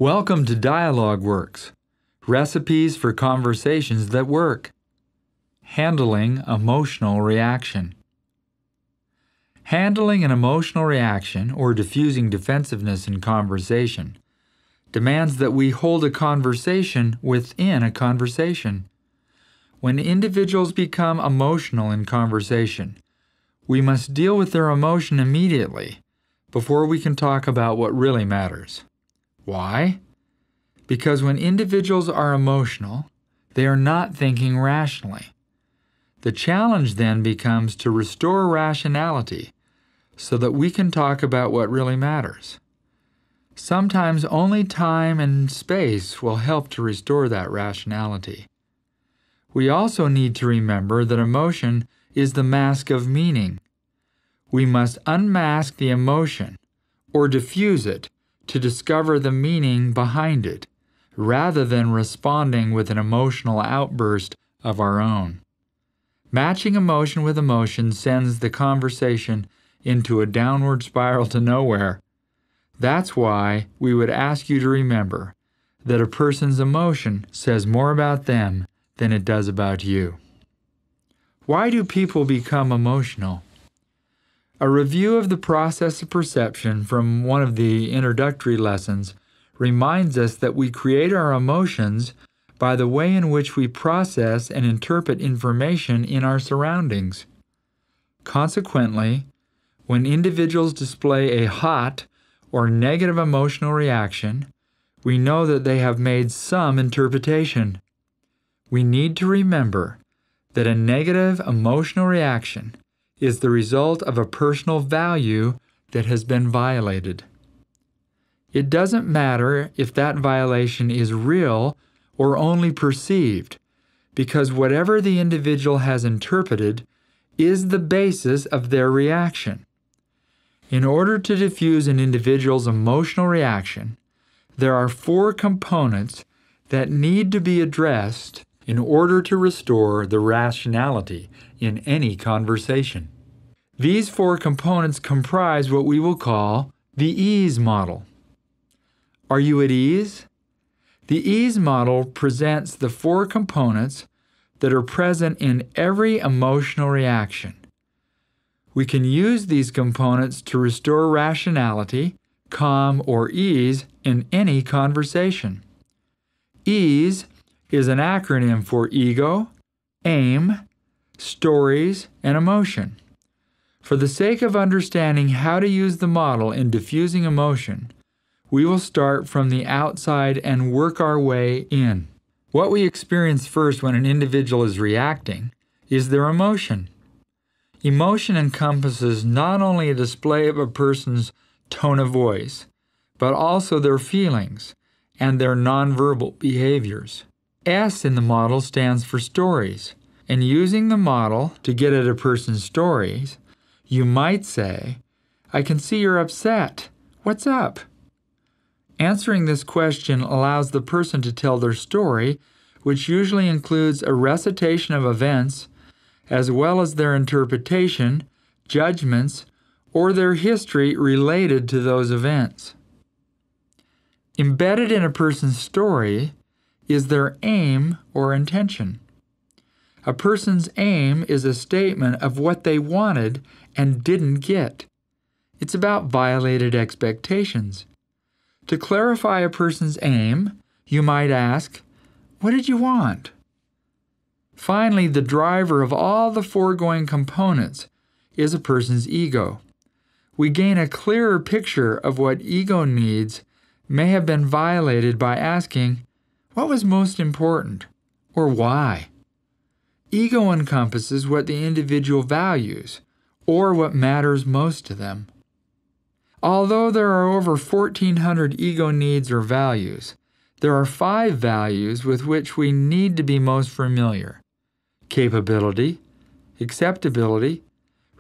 Welcome to DialogueWORKS, recipes for conversations that work. Handling emotional reaction. Handling an emotional reaction, or diffusing defensiveness in conversation, demands that we hold a conversation within a conversation. When individuals become emotional in conversation, we must deal with their emotion immediately before we can talk about what really matters. Why? Because when individuals are emotional, they are not thinking rationally. The challenge then becomes to restore rationality so that we can talk about what really matters. Sometimes only time and space will help to restore that rationality. We also need to remember that emotion is the mask of meaning. We must unmask the emotion or diffuse it to discover the meaning behind it, rather than responding with an emotional outburst of our own. Matching emotion with emotion sends the conversation into a downward spiral to nowhere. That's why we would ask you to remember that a person's emotion says more about them than it does about you. Why do people become emotional? A review of the process of perception from one of the introductory lessons reminds us that we create our emotions by the way in which we process and interpret information in our surroundings. Consequently, when individuals display a hot or negative emotional reaction, we know that they have made some interpretation. We need to remember that a negative emotional reaction is the result of a personal value that has been violated. It doesn't matter if that violation is real or only perceived, because whatever the individual has interpreted is the basis of their reaction. In order to diffuse an individual's emotional reaction, there are 4 components that need to be addressed in order to restore the rationality in any conversation. These 4 components comprise what we will call the ease model. Are you at ease? The ease model presents the 4 components that are present in every emotional reaction. We can use these components to restore rationality, calm, or ease in any conversation. EASE is an acronym for ego, aim, stories, and emotion. For the sake of understanding how to use the model in diffusing emotion, we will start from the outside and work our way in. What we experience first when an individual is reacting is their emotion. Emotion encompasses not only a display of a person's tone of voice, but also their feelings and their nonverbal behaviors. S in the model stands for stories, and using the model to get at a person's stories, you might say, "I can see you're upset. What's up?" Answering this question allows the person to tell their story, which usually includes a recitation of events, as well as their interpretation, judgments, or their history related to those events. Embedded in a person's story is their aim or intention. A person's aim is a statement of what they wanted and didn't get. It's about violated expectations. To clarify a person's aim, you might ask, "What did you want?" Finally, the driver of all the foregoing components is a person's ego. We gain a clearer picture of what ego needs may have been violated by asking, "What was most important?" or "Why?" Ego encompasses what the individual values, or what matters most to them. Although there are over 1,400 ego needs or values, there are 5 values with which we need to be most familiar: capability, acceptability,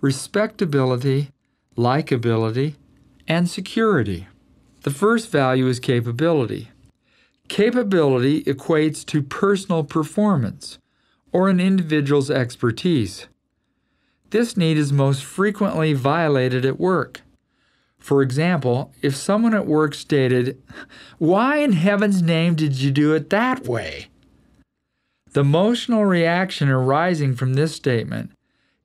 respectability, likability, and security. The first value is capability. Capability equates to personal performance or an individual's expertise. This need is most frequently violated at work. For example, if someone at work stated, "Why in heaven's name did you do it that way?" The emotional reaction arising from this statement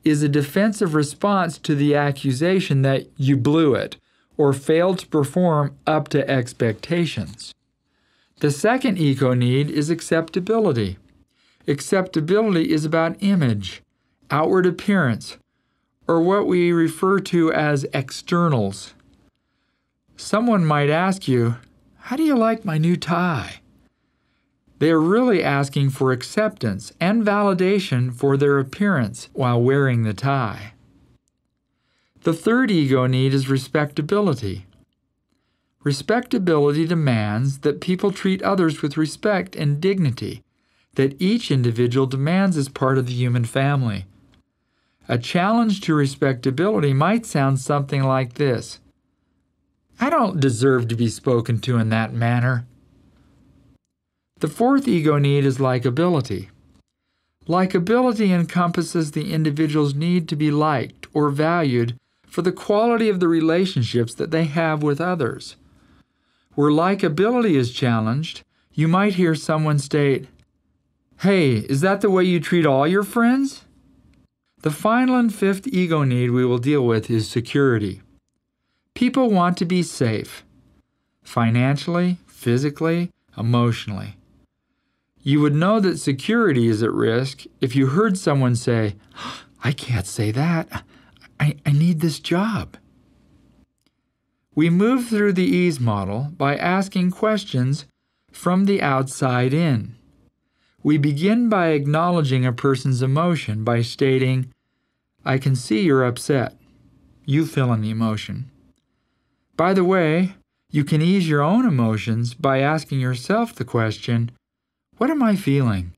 is a defensive response to the accusation that you blew it or failed to perform up to expectations. The second ego need is acceptability. Acceptability is about image, outward appearance, or what we refer to as externals. Someone might ask you, "How do you like my new tie?" They are really asking for acceptance and validation for their appearance while wearing the tie. The third ego need is respectability. Respectability demands that people treat others with respect and dignity that each individual demands as part of the human family. A challenge to respectability might sound something like this: "I don't deserve to be spoken to in that manner." The fourth ego need is likability. Likability encompasses the individual's need to be liked or valued for the quality of the relationships that they have with others. Where likability is challenged, you might hear someone state, "Hey, is that the way you treat all your friends?" The final and fifth ego need we will deal with is security. People want to be safe, financially, physically, emotionally. You would know that security is at risk if you heard someone say, "I can't say that. I need this job." We move through the ease model by asking questions from the outside in. We begin by acknowledging a person's emotion by stating, "I can see you're upset." You fill in the emotion. By the way, you can ease your own emotions by asking yourself the question, "What am I feeling?"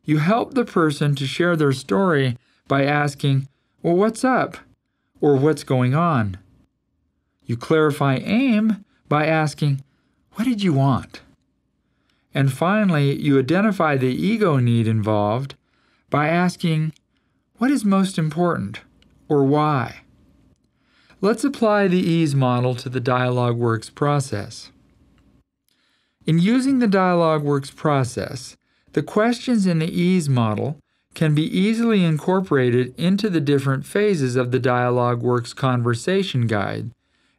You help the person to share their story by asking, "Well, what's up?" or "What's going on?" You clarify aim by asking, "What did you want?" And finally, you identify the ego need involved by asking, "What is most important?" or "Why?" Let's apply the ease model to the DialogueWORKS process. In using the DialogueWORKS process, the questions in the ease model can be easily incorporated into the different phases of the DialogueWORKS conversation guide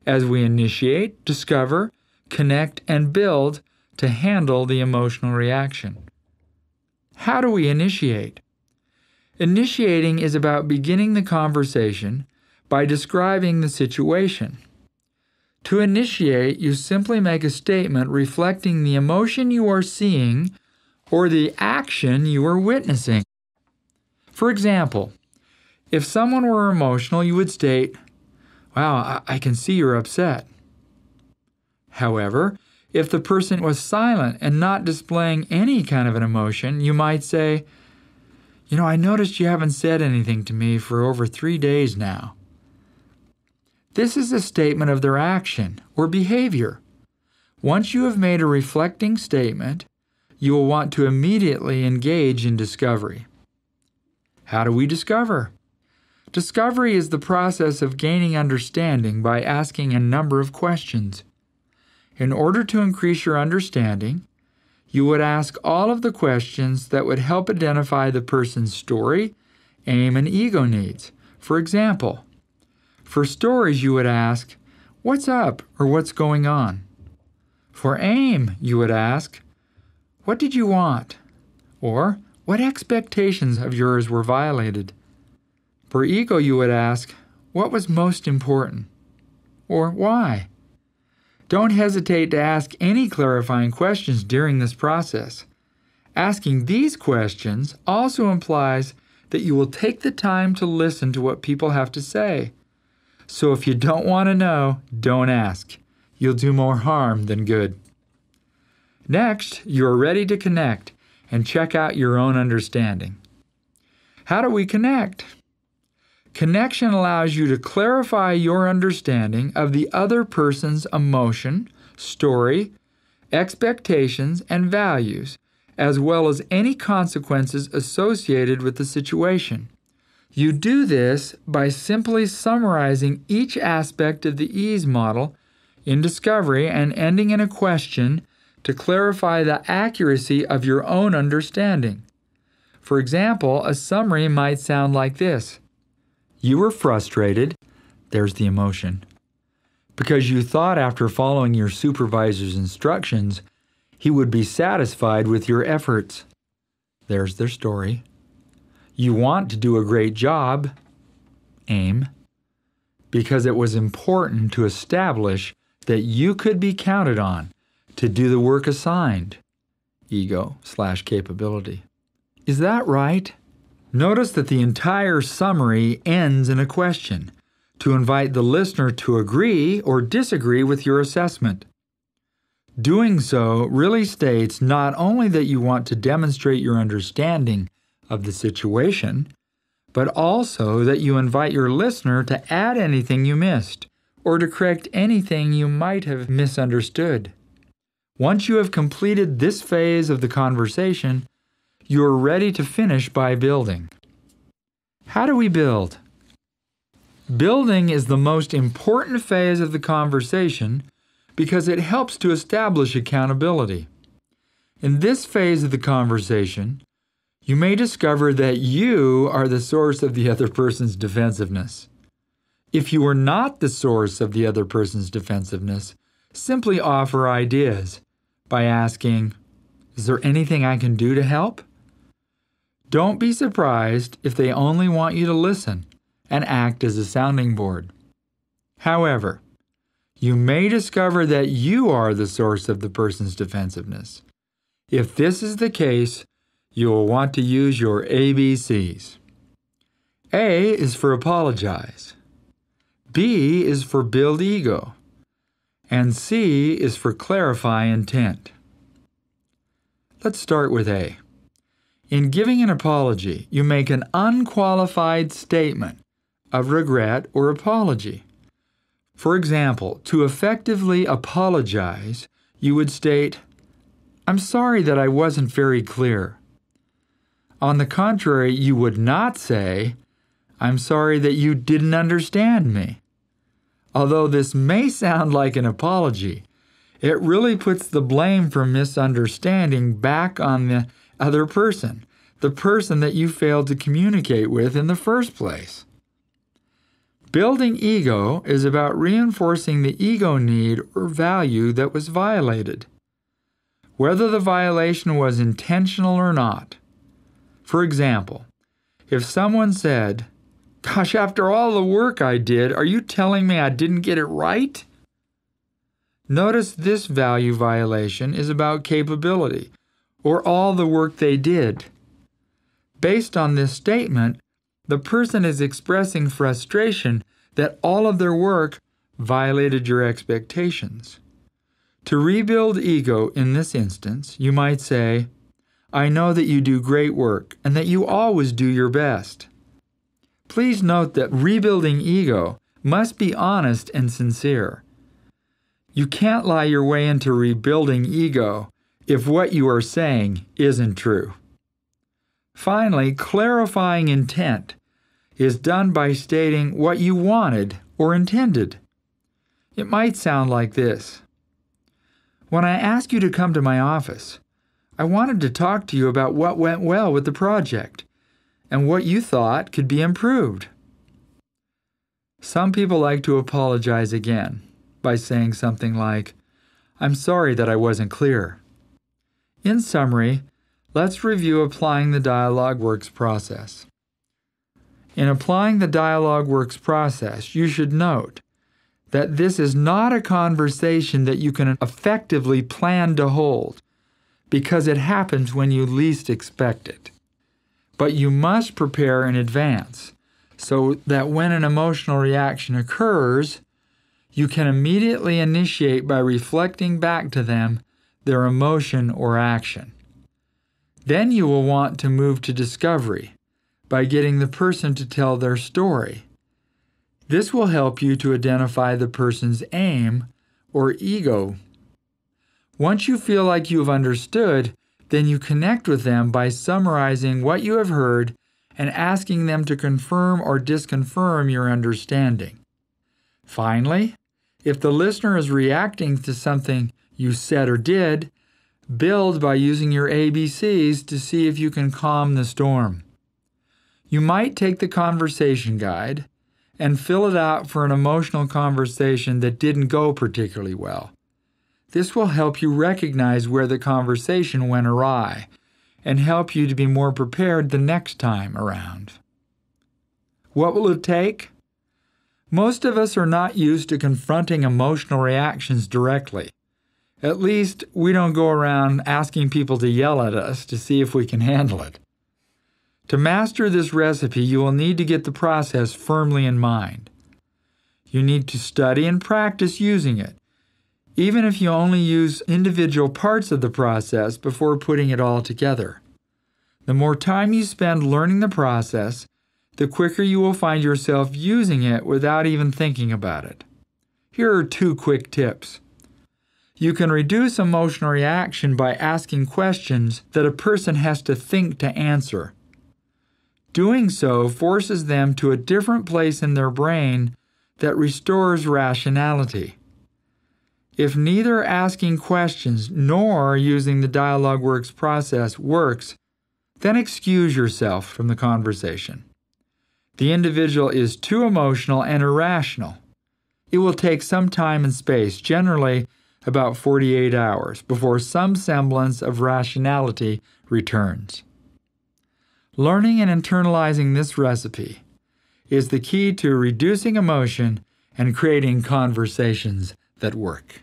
as we initiate, discover, connect, and build to handle the emotional reaction. How do we initiate? Initiating is about beginning the conversation by describing the situation. To initiate, you simply make a statement reflecting the emotion you are seeing or the action you are witnessing. For example, if someone were emotional, you would state, "Wow, I can see you're upset." However, if the person was silent and not displaying any kind of an emotion, you might say, I noticed you haven't said anything to me for over 3 days now." This is a statement of their action or behavior. Once you have made a reflecting statement, you will want to immediately engage in discovery. How do we discover? Discovery is the process of gaining understanding by asking a number of questions. In order to increase your understanding, you would ask all of the questions that would help identify the person's story, aim, and ego needs. For example, for stories you would ask, "What's up?" or "What's going on?" For aim, you would ask, "What did you want?" or "What expectations of yours were violated?" For ego, you would ask, "What was most important?" or "Why?" Don't hesitate to ask any clarifying questions during this process. Asking these questions also implies that you will take the time to listen to what people have to say. So if you don't want to know, don't ask. You'll do more harm than good. Next, you are ready to connect and check out your own understanding. How do we connect? Connection allows you to clarify your understanding of the other person's emotion, story, expectations, and values, as well as any consequences associated with the situation, You do this by simply summarizing each aspect of the ease model in discovery and ending in a question to clarify the accuracy of your own understanding. For example, a summary might sound like this. You were frustrated, there's the emotion, because you thought after following your supervisor's instructions, he would be satisfied with your efforts. There's their story. You want to do a great job, aim, because it was important to establish that you could be counted on to do the work assigned, ego/capability. Is that right? Notice that the entire summary ends in a question to invite the listener to agree or disagree with your assessment. Doing so really states not only that you want to demonstrate your understanding of the situation, but also that you invite your listener to add anything you missed or to correct anything you might have misunderstood. Once you have completed this phase of the conversation, you are ready to finish by building. How do we build? Building is the most important phase of the conversation because it helps to establish accountability. In this phase of the conversation, you may discover that you are the source of the other person's defensiveness. If you are not the source of the other person's defensiveness, simply offer ideas by asking, "Is there anything I can do to help?" Don't be surprised if they only want you to listen and act as a sounding board. However, you may discover that you are the source of the person's defensiveness. If this is the case, you will want to use your ABCs. A is for apologize. B is for build ego. And C is for clarify intent. Let's start with A. In giving an apology, you make an unqualified statement of regret or apology. For example, to effectively apologize, you would state, "I'm sorry that I wasn't very clear." On the contrary, you would not say, "I'm sorry that you didn't understand me." Although this may sound like an apology, it really puts the blame for misunderstanding back on the other person, the person that you failed to communicate with in the first place. Building ego is about reinforcing the ego need or value that was violated, whether the violation was intentional or not. For example, if someone said, "Gosh, after all the work I did, are you telling me I didn't get it right?" Notice this value violation is about capability, or all the work they did. Based on this statement, the person is expressing frustration that all of their work violated your expectations. To rebuild ego in this instance, you might say, "I know that you do great work and that you always do your best." Please note that rebuilding ego must be honest and sincere. You can't lie your way into rebuilding ego if what you are saying isn't true. Finally, clarifying intent is done by stating what you wanted or intended. It might sound like this. "When I asked you to come to my office, I wanted to talk to you about what went well with the project and what you thought could be improved." Some people like to apologize again by saying something like, "I'm sorry that I wasn't clear." In summary, let's review applying the DialogueWORKS process. In applying the DialogueWORKS process, you should note that this is not a conversation that you can effectively plan to hold because it happens when you least expect it. But you must prepare in advance so that when an emotional reaction occurs, you can immediately initiate by reflecting back to them their emotion or action. Then you will want to move to discovery by getting the person to tell their story. This will help you to identify the person's aim or ego. Once you feel like you have understood, then you connect with them by summarizing what you have heard and asking them to confirm or disconfirm your understanding. Finally, if the listener is reacting to something you said or did, build by using your ABCs to see if you can calm the storm. You might take the conversation guide and fill it out for an emotional conversation that didn't go particularly well. This will help you recognize where the conversation went awry and help you to be more prepared the next time around. What will it take? Most of us are not used to confronting emotional reactions directly. At least, we don't go around asking people to yell at us to see if we can handle it. To master this recipe, you will need to get the process firmly in mind. You need to study and practice using it, even if you only use individual parts of the process before putting it all together. The more time you spend learning the process, the quicker you will find yourself using it without even thinking about it. Here are 2 quick tips. You can reduce emotional reaction by asking questions that a person has to think to answer. Doing so forces them to a different place in their brain that restores rationality. If neither asking questions nor using the DialogueWORKS process works, then excuse yourself from the conversation. The individual is too emotional and irrational. It will take some time and space, generally about 48 hours, before some semblance of rationality returns. Learning and internalizing this recipe is the key to reducing emotion and creating conversations that work.